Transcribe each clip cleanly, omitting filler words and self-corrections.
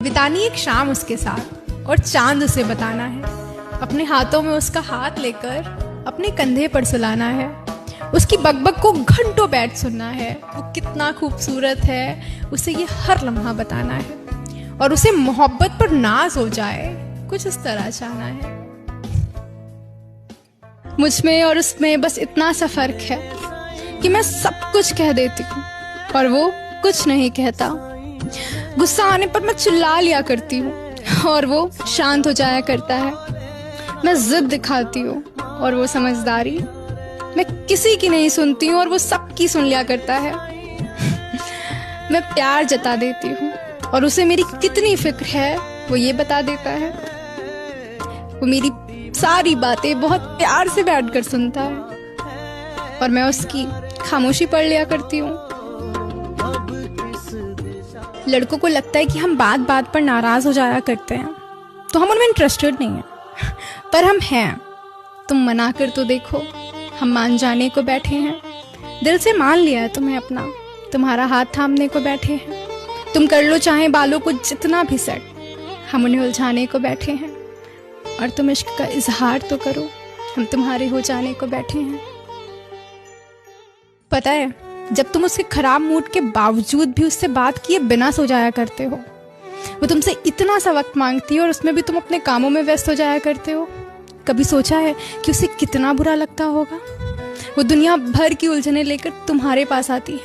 बितानी एक शाम उसके साथ और चांद उसे बताना है। अपने हाथों में उसका हाथ लेकर अपने कंधे पर सुलाना है। उसकी बकबक को घंटों बैठ सुनना है। वो कितना खूबसूरत है उसे ये हर लम्हा बताना है। और उसे मोहब्बत पर नाज हो जाए कुछ इस तरह चाहना है। मुझ में और उसमें बस इतना सा फर्क है कि मैं सब कुछ कह देती हूँ और वो कुछ नहीं कहता। गुस्सा आने पर मैं चिल्ला लिया करती हूँ और वो शांत हो जाया करता है। मैं जिद दिखाती हूँ और वो समझदारी। मैं किसी की नहीं सुनती हूँ और वो सबकी सुन लिया करता है। मैं प्यार जता देती हूँ और उसे मेरी कितनी फिक्र है वो ये बता देता है। वो मेरी सारी बातें बहुत प्यार से बैठकर सुनता है और मैं उसकी खामोशी पढ़ लिया करती हूँ। लड़कों को लगता है कि हम बात बात पर नाराज हो जाया करते हैं तो हम उनमें इंटरेस्टेड नहीं हैं, पर हम हैं। तुम मना कर तो देखो, हम मान जाने को बैठे हैं। दिल से मान लिया है तुम्हें अपना, तुम्हारा हाथ थामने को बैठे हैं। तुम कर लो चाहे बालों को जितना भी सेट, हम उन्हें उलझाने को बैठे हैं। और तुम इश्क का इजहार तो करो, हम तुम्हारे हो जाने को बैठे हैं। पता है, जब तुम उसके खराब मूड के बावजूद भी उससे बात किए बिना सो जाया करते हो, वो तुमसे इतना सा वक्त मांगती है और उसमें भी तुम अपने कामों में व्यस्त हो जाया करते हो। कभी सोचा है कि उसे कितना बुरा लगता होगा? वो दुनिया भर की उलझने लेकर तुम्हारे पास आती है,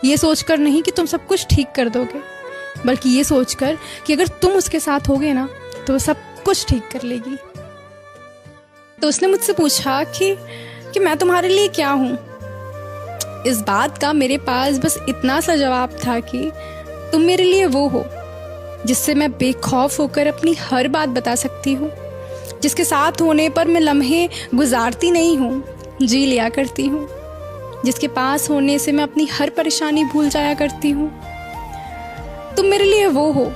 ये सोचकर नहीं कि तुम सब कुछ ठीक कर दोगे, बल्कि ये सोचकर कि अगर तुम उसके साथ होगे ना तो वो सब कुछ ठीक कर लेगी। तो उसने मुझसे पूछा कि मैं तुम्हारे लिए क्या हूँ। इस बात का मेरे पास बस इतना सा जवाब था कि तुम मेरे लिए वो हो जिससे मैं बेखौफ होकर अपनी हर बात बता सकती हूँ, जिसके साथ होने पर मैं लम्हे गुजारती नहीं हूँ, जी लिया करती हूँ, जिसके पास होने से मैं अपनी हर परेशानी भूल जाया करती हूँ। तुम मेरे लिए वो हो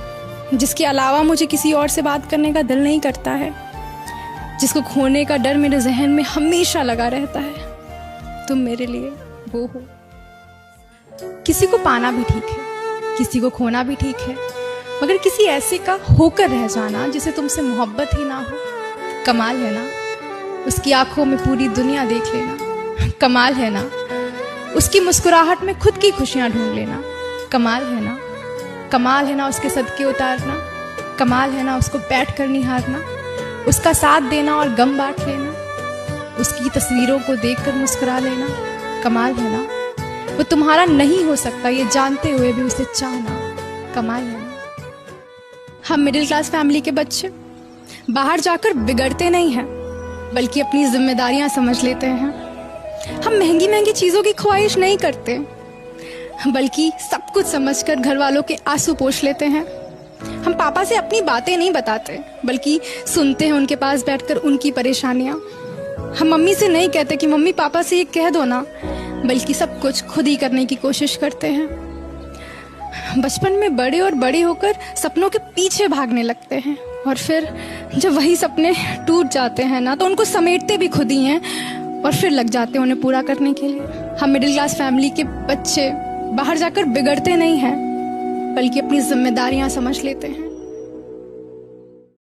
जिसके अलावा मुझे किसी और से बात करने का दिल नहीं करता है, जिसको खोने का डर मेरे जहन में हमेशा लगा रहता है। तुम मेरे लिए वो हो। किसी को पाना भी ठीक है, किसी को खोना भी ठीक है, मगर किसी ऐसे का होकर रह जाना जिसे तुमसे मोहब्बत ही ना हो, कमाल है ना। उसकी आंखों में पूरी दुनिया देख लेना, कमाल है ना। उसकी मुस्कुराहट में खुद की खुशियां ढूंढ लेना, कमाल है ना। कमाल है ना उसके सदके उतारना, कमाल है ना उसको बैठ कर निहारना, उसका साथ देना और गम बांट लेना, उसकी तस्वीरों को देखकर मुस्कुरा लेना, कमाल है ना। वो तुम्हारा नहीं हो सकता ये जानते हुए भी उसे चाहना, कमाल है ना। हम मिडिल क्लास फैमिली के बच्चे बाहर जाकर बिगड़ते नहीं हैं, बल्कि अपनी जिम्मेदारियां समझ लेते हैं। हम महंगी महंगी चीजों की ख्वाहिश नहीं करते, बल्कि सब कुछ समझकर घर वालों के आंसू पोंछ लेते हैं। हम पापा से अपनी बातें नहीं बताते, बल्कि सुनते हैं उनके पास बैठकर उनकी परेशानियां। हम मम्मी से नहीं कहते कि मम्मी पापा से ये कह दो ना, बल्कि सब कुछ खुद ही करने की कोशिश करते हैं। बचपन में बड़े और बड़े होकर सपनों के पीछे भागने लगते हैं और फिर जब वही सपने टूट जाते हैं ना तो उनको समेटते भी खुद ही हैं और फिर लग जाते हैं उन्हें पूरा करने के लिए। हम मिडिल क्लास फैमिली के बच्चे बाहर जाकर बिगड़ते नहीं हैं, बल्कि अपनी जिम्मेदारियां समझ लेते हैं।